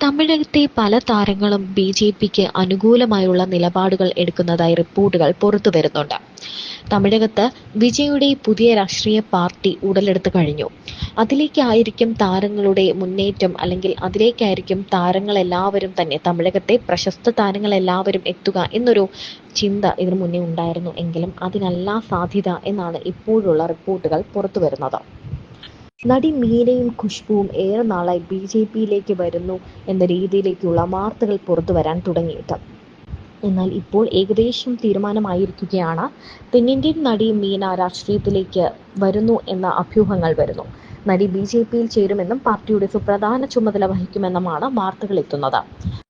തമിഴകത്തെ പല താരങ്ങളും ബിജെപിക്ക് അനുകൂലമായുള്ള നിലപാടുകൾ എടുക്കുന്നതായി റിപ്പോർട്ടുകൾ പുറത്തുവരുന്നുണ്ട്. തമിഴകത്ത് വിജയുടെ പുതിയ രാഷ്ട്രീയ പാർട്ടി ഉടലെടുത്തു കഴിഞ്ഞു. അതിലേക്കായിരിക്കും താരങ്ങളുടെ മുന്നേറ്റം, അല്ലെങ്കിൽ അതിലേക്കായിരിക്കും താരങ്ങളെല്ലാവരും തന്നെ, തമിഴകത്തെ പ്രശസ്ത താരങ്ങളെല്ലാവരും എത്തുക എന്നൊരു ചിന്ത ഇതിനു മുന്നേ ഉണ്ടായിരുന്നു. എങ്കിലും അതിനല്ല സാധ്യത എന്നാണ് ഇപ്പോഴുള്ള റിപ്പോർട്ടുകൾ പുറത്തുവരുന്നത്. നടി മീനയും ഖുശ്ബുവും ഏറെ നാളായി ബിജെപിയിലേക്ക് വരുന്നു എന്ന രീതിയിലേക്കുള്ള വാർത്തകൾ പുറത്തുവരാൻ തുടങ്ങിയിട്ട്. എന്നാൽ ഇപ്പോൾ ഏകദേശം തീരുമാനമായിരിക്കുകയാണ്. തെന്നിന്ത്യൻ നടി മീന രാഷ്ട്രീയത്തിലേക്ക് വരുന്നു എന്ന അഭ്യൂഹങ്ങൾ വരുന്നു. നടി ബിജെപിയിൽ ചേരുമെന്നും പാർട്ടിയുടെ സുപ്രധാന ചുമതല വഹിക്കുമെന്നുമാണ് വാർത്തകൾ എത്തുന്നത്.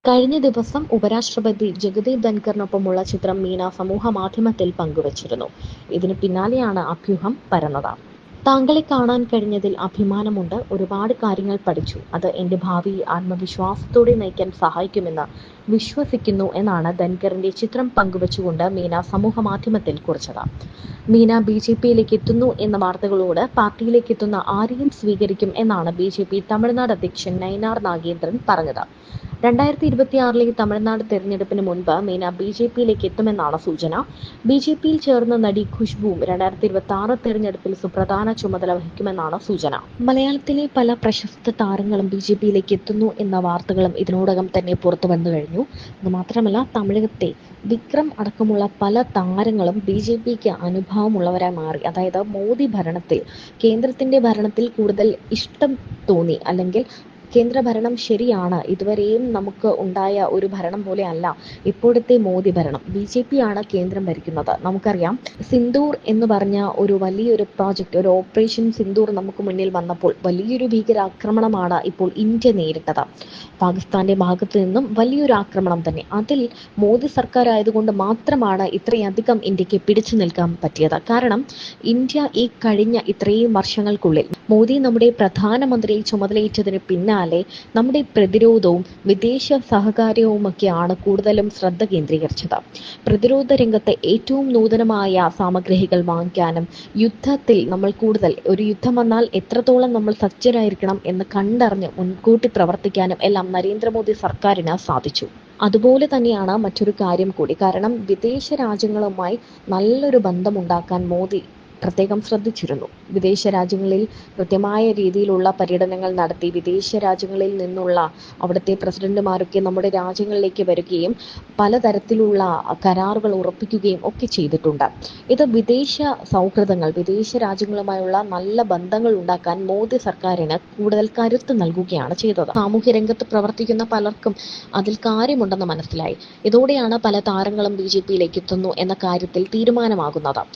കഴിഞ്ഞ ദിവസം ഉപരാഷ്ട്രപതി ജഗദീപ് ധൻഖറിനൊപ്പമുള്ള ചിത്രം മീന സമൂഹ മാധ്യമത്തിൽ പങ്കുവച്ചിരുന്നു. ഇതിന് പിന്നാലെയാണ് അഭ്യൂഹം പരന്നത്. താങ്കളെ കാണാൻ കഴിഞ്ഞതിൽ അഭിമാനമുണ്ട്. ഒരുപാട് കാര്യങ്ങൾ പഠിച്ചു. അത് എൻ്റെ ഭാവിയെ ആത്മവിശ്വാസത്തോടെ നയിക്കാൻ സഹായിക്കുമെന്ന് വിശ്വസിക്കുന്നു എന്നാണ് ധൻഖറിന്റെ ചിത്രം പങ്കുവച്ചുകൊണ്ട് മീന സമൂഹ മാധ്യമത്തിൽ കുറിച്ചത്. മീന ബിജെപിയിലേക്ക് എത്തുന്നു എന്ന വാർത്തകളോട് പാർട്ടിയിലേക്ക് എത്തുന്ന ആരെയും സ്വീകരിക്കും എന്നാണ് ബിജെപി തമിഴ്നാട് അധ്യക്ഷൻ നയിനാർ നാഗേന്ദ്രൻ പറഞ്ഞത്. 2026 തമിഴ്നാട് തെരഞ്ഞെടുപ്പിന് മുൻപ് മീന ബിജെപിയിലേക്ക് എത്തുമെന്നാണ് സൂചന. ബിജെപിയിൽ ചേർന്ന നടി ഖുശ്ബുവും 2026 തെരഞ്ഞെടുപ്പിൽ സുപ്രധാന ചുമതല വഹിക്കുമെന്നാണ് സൂചന. മലയാളത്തിലെ പല പ്രശസ്ത താരങ്ങളും ബിജെപിയിലേക്ക് എത്തുന്നു എന്ന വാർത്തകളും ഇതിനോടകം തന്നെ പുറത്തു വന്നു കഴിഞ്ഞു. അതുമാത്രമല്ല, തമിഴകത്തെ വിക്രം അടക്കമുള്ള പല താരങ്ങളും ബിജെപിക്ക് അനുഭാവമുള്ളവരായി മാറി. അതായത് മോദി ഭരണത്തിൽ, കേന്ദ്രത്തിന്റെ ഭരണത്തിൽ കൂടുതൽ ഇഷ്ടം തോന്നി, അല്ലെങ്കിൽ കേന്ദ്ര ഭരണം ശരിയാണ്, ഇതുവരെയും നമുക്ക് ഉണ്ടായ ഒരു ഭരണം പോലെ അല്ല ഇപ്പോഴത്തെ മോദി ഭരണം. ബിജെപി ആണ് കേന്ദ്രം ഭരിക്കുന്നത്. നമുക്കറിയാം, സിന്ദൂർ എന്ന് പറഞ്ഞ ഒരു വലിയൊരു പ്രോജക്റ്റ്, ഒരു ഓപ്പറേഷൻ സിന്ദൂർ നമുക്ക് മുന്നിൽ വന്നപ്പോൾ വലിയൊരു ഭീകരാക്രമണമാണ് ഇപ്പോൾ ഇന്ത്യ നേരിട്ടത്. പാകിസ്ഥാന്റെ ഭാഗത്തു നിന്നും വലിയൊരു ആക്രമണം തന്നെ. അതിൽ മോദി സർക്കാർ ആയതുകൊണ്ട് മാത്രമാണ് ഇത്രയധികം ഇന്ത്യക്ക് പിടിച്ചു നിൽക്കാൻ പറ്റിയത്. കാരണം ഇന്ത്യ ഈ കഴിഞ്ഞ ഇത്രയും വർഷങ്ങൾക്കുള്ളിൽ മോദി നമ്മുടെ പ്രധാനമന്ത്രിയെ ചുമതലയേറ്റതിന് പിന്നാലെ നമ്മുടെ പ്രതിരോധവും വിദേശ സഹകാര്യവുമൊക്കെയാണ് കൂടുതലും ശ്രദ്ധ കേന്ദ്രീകരിച്ചത്. പ്രതിരോധ രംഗത്തെ ഏറ്റവും നൂതനമായ സാമഗ്രികൾ വാങ്ങിക്കാനും, യുദ്ധത്തിൽ നമ്മൾ കൂടുതൽ, ഒരു യുദ്ധം വന്നാൽ എത്രത്തോളം നമ്മൾ സജ്ജരായിരിക്കണം എന്ന് കണ്ടറിഞ്ഞ് മുൻകൂട്ടി പ്രവർത്തിക്കാനും എല്ലാം നരേന്ദ്രമോദി സർക്കാരിന് സാധിച്ചു. അതുപോലെ തന്നെയാണ് മറ്റൊരു കാര്യം കൂടി. കാരണം വിദേശ രാജ്യങ്ങളുമായി നല്ലൊരു ബന്ധമുണ്ടാക്കാൻ മോദി പ്രത്യേകം ശ്രദ്ധിച്ചിരുന്നു. വിദേശ രാജ്യങ്ങളിൽ കൃത്യമായ രീതിയിലുള്ള പര്യടനങ്ങൾ നടത്തി, വിദേശ രാജ്യങ്ങളിൽ നിന്നുള്ള അവിടുത്തെ പ്രസിഡന്റുമാരൊക്കെ നമ്മുടെ രാജ്യങ്ങളിലേക്ക് വരികയും പലതരത്തിലുള്ള കരാറുകൾ ഉറപ്പിക്കുകയും ഒക്കെ ചെയ്തിട്ടുണ്ട്. ഇത് വിദേശ സൗഹൃദങ്ങൾ, വിദേശ രാജ്യങ്ങളുമായുള്ള നല്ല ബന്ധങ്ങൾ ഉണ്ടാക്കാൻ മോദി സർക്കാരിന് കൂടുതൽ കരുത്ത് നൽകുകയാണ് ചെയ്തത്. സാമൂഹ്യ രംഗത്ത് പ്രവർത്തിക്കുന്ന പലർക്കും അതിൽ കാര്യമുണ്ടെന്ന് മനസ്സിലായി. ഇതോടെയാണ് പല താരങ്ങളും ബിജെപിയിലേക്ക് എത്തുന്നു എന്ന കാര്യത്തിൽ തീരുമാനമാകുന്നത്.